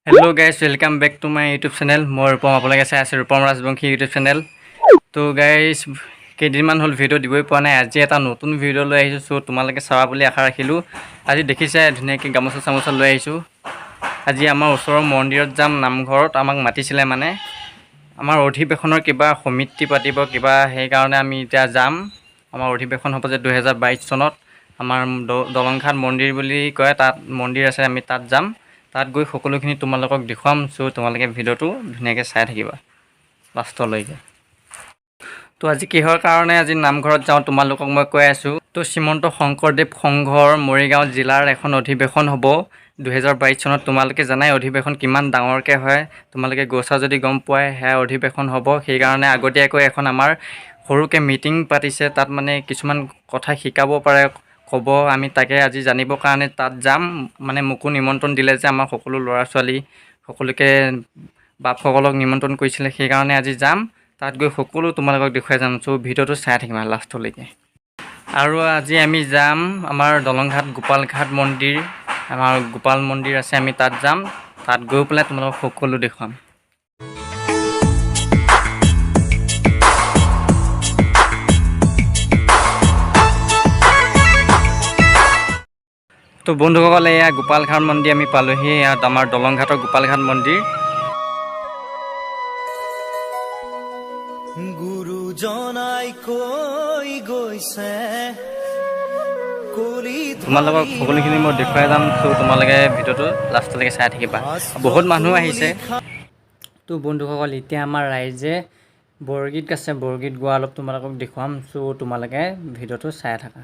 Hello guys welcome back to my YouTube channel मैं रूपम आपलोके चाइ आछे रूपम राजबंशी यूट्यूब चैनल। तो गाइस केदिनमान हल भिडिओ दिबई पोৱা নাই আজি এটা নতুন ভিডিও লৈ আহিছো সো তোমালোকে চাবা বুলি আশা ৰাখিলো। আজি দেখিছে ধুনীয়াকৈ গামোচা চামোচা লৈ আহিছো। আজি আমাৰ ওচৰৰ মন্দিৰত যাম নামঘৰত আমাক মাতিছিলে মানে আমাৰ অধিবেশনৰ কিবা সমিতি পাতিব কিবা সেই কাৰণে আমি এতিয়া যাম। আমাৰ অধিবেশন হ'ব যে 2022 চনত আমাৰ দলংঘাট মন্দিৰ বুলি কয় তাত মন্দিৰ আছে আমি তাত যাম। তাত গৈ সকলোখিনি তোমালোকক দেখুৱাম সো তোমালোকে ভিডিওটো ধুনীয়াকৈ চাই থাকিবা লাষ্টলৈকে। তো আজি কিহৰ কাৰণে আজি নামঘৰত যাওঁ তোমালোকক মই কৈ আছোঁ। তো শ্ৰীমন্ত শংকৰদেৱ সংঘৰ মৰিগাঁও জিলাৰ এখন অধিবেশন হ'ব 2022 চনত। তোমালোকে জানাই অধিবেশন কিমান ডাঙৰকৈ হয়, তোমালোকে গৈছা যদি গম পোৱাই। সেয়া অধিবেশন হ'ব সেইকাৰণে আগতীয়াকৈ এখন আমাৰ সৰুকৈ মিটিং পাতিছে। তাত মানে কিছুমান কথা শিকাব পাৰে ক'ব, আমি তাকে আজি জানিবৰ কাৰণে তাত যাম। মানে মোকো নিমন্ত্ৰণ দিলে যে আমাৰ সকলো ল'ৰা ছোৱালী সকলোকে বাপসকলক নিমন্ত্ৰণ কৰিছিলে সেইকাৰণে আজি যাম। তাত গৈ সকলো তোমালোকক দেখুৱাই যাম সো ভিডিওটো চাই থাকিম লাষ্টলৈকে। আৰু আজি আমি যাম আমাৰ দলংঘাট গোপালঘাট মন্দিৰ, আমাৰ গোপাল মন্দিৰ আছে আমি তাত যাম। তাত গৈ পেলাই তোমালোকক সকলো দেখুৱাম। তো বন্ধুসকল এয়া গোপালঘাট মন্দিৰ আমি পালোহি। ইয়াত আমাৰ দলংঘাটৰ গোপালঘাট মন্দিৰ। গুৰুজনাই কৈ গৈছে তোমালোকক সকলোখিনি মই দেখুৱাই যাম সো তোমালোকে ভিডিওটো লাষ্টলৈকে চাই থাকিবা। বহুত মানুহ আহিছে। তো বন্ধুসকল এতিয়া আমাৰ ৰাইজে বৰগীত গাইছে, বৰগীত গোৱা অলপ তোমালোকক দেখুৱাম সো তোমালোকে ভিডিওটো চাই থাকা।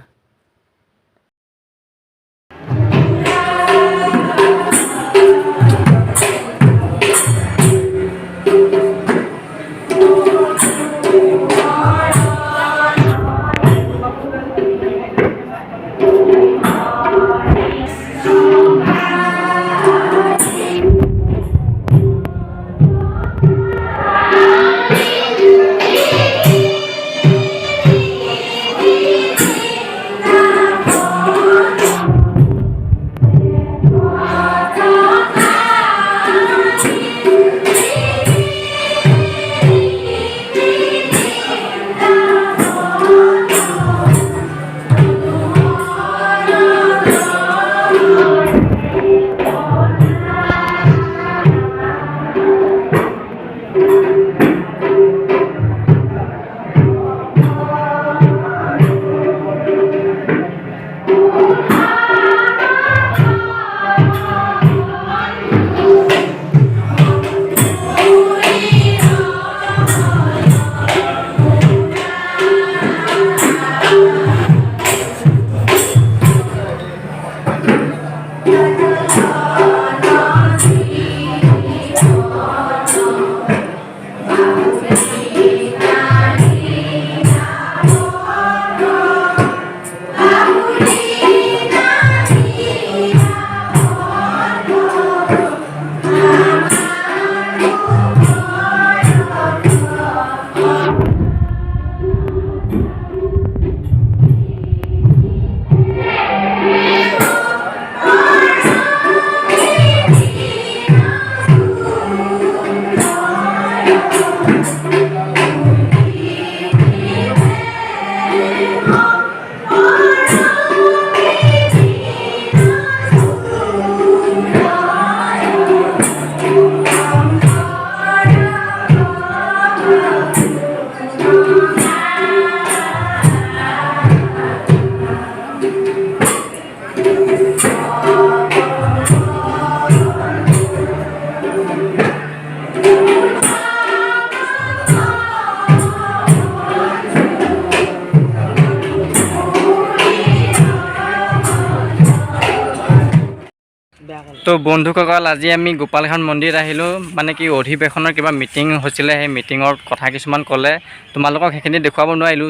তো বন্ধুসকল আজি আমি গোপালঘাট মন্দিৰত আহিলোঁ। মানে কি অধিবেশনৰ কিবা মিটিং হৈছিলে, সেই মিটিঙৰ কথা কিছুমান ক'লে, তোমালোকক সেইখিনি দেখুৱাব নোৱাৰিলোঁ।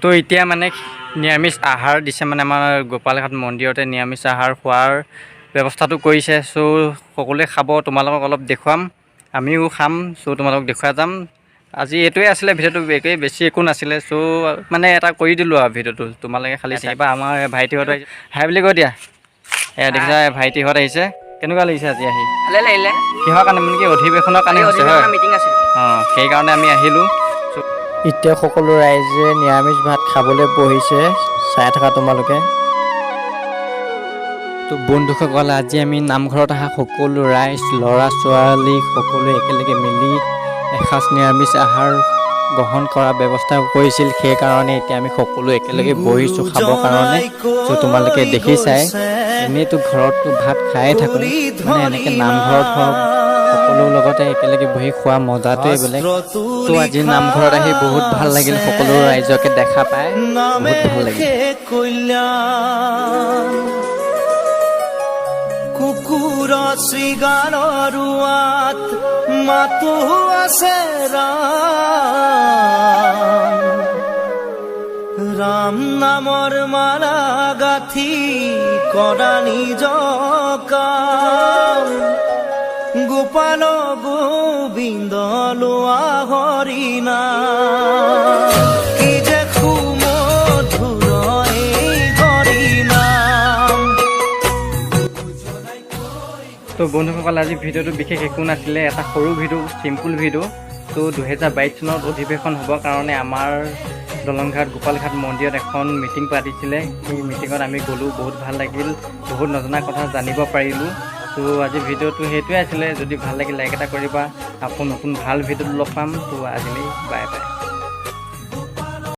তো এতিয়া মানে নিৰামিষ আহাৰ দিছে, মানে আমাৰ গোপালঘাট মন্দিৰতে নিৰামিষ আহাৰ খোৱাৰ ব্যৱস্থাটো কৰিছে সো সকলোৱে খাব, তোমালোকক অলপ দেখুৱাম, আমিও খাম সো তোমালোকক দেখুৱাই যাম। আজি এইটোৱে আছিলে ভিডিওটো, একেই বেছি একো নাছিলে সো মানে এটা কৰি দিলোঁ আৰু ভিডিওটো তোমালোকে খালি চাইবা। আমাৰ ভাইটিহঁত হাই বুলি কৈ দিয়া। দেখিছা ভাইটিহঁত আহিছে। কেনেকুৱা লাগিছে আজি আহি? ভালে লাগিলে। কিহৰ কাৰণে মানে কি অধিৱেশনৰ কাৰণে হৈছে হয়? মিটিং আছিল। অঁ সেইকাৰণে আমি আহিলোঁ। এতিয়া সকলো ৰাইজে নিৰামিষ ভাত খাবলৈ বহিছে, চাই থকা তোমালোকে। তো বন্ধুসকল, আজি আমি নামঘৰত অহা সকলো ৰাইজ, ল'ৰা ছোৱালী সকলোৱে একেলগে মিলি এসাঁজ নিৰামিষ আহাৰ গ্ৰহণ কৰাৰ ব্যৱস্থা কৰিছিল। সেইকাৰণে এতিয়া আমি সকলো একেলগে বহিছোঁ খাবৰ কাৰণে। তো তোমালোকে দেখিছাই, এনেইতো ঘৰততো ভাত খায়ে থাকোঁ, মানে এনেকৈ নামঘৰত হওক সকলো লগতে একেলগে বহি খোৱা মজাটোৱে বেলেগ। তো আজি নামঘৰত আহি বহুত ভাল লাগিল, সকলো ৰাইজকে দেখা পাই বহুত ভাল লাগিল। কুকুৰ শ্ৰীগানৰ ৰোৱাত মাতো আছে ৰাম নামৰ মালা গাঁঠি কৰা নিজ কাম গোপাল গোবিন্দ লোৱা হৰিণা কি যে সুমধুৰ এই হৰিনাম। তো বন্ধুসকল, আজি ভিডিঅ'টো বিশেষ একো নাছিলে, এটা সৰু ভিডিঅ', চিম্পুল ভিডিঅ'। তো 2022 চনত অধিৱেশন হ'বৰ কাৰণে আমাৰ দলংঘাট গোপালঘাট মন্দিৰত এখন মিটিং পাতিছিলে। সেই মিটিঙত আমি গ'লোঁ, বহুত ভাল লাগিল, বহুত নজনা কথা জানিব পাৰিলোঁ। তো আজি ভিডিঅ'টো সেইটোৱে আছিলে। যদি ভাল লাগিল লাইক এটা কৰিবা। আকৌ নতুন ভাল ভিডিঅ'টো লগ পাম। তো আজিলৈ বাই বাই।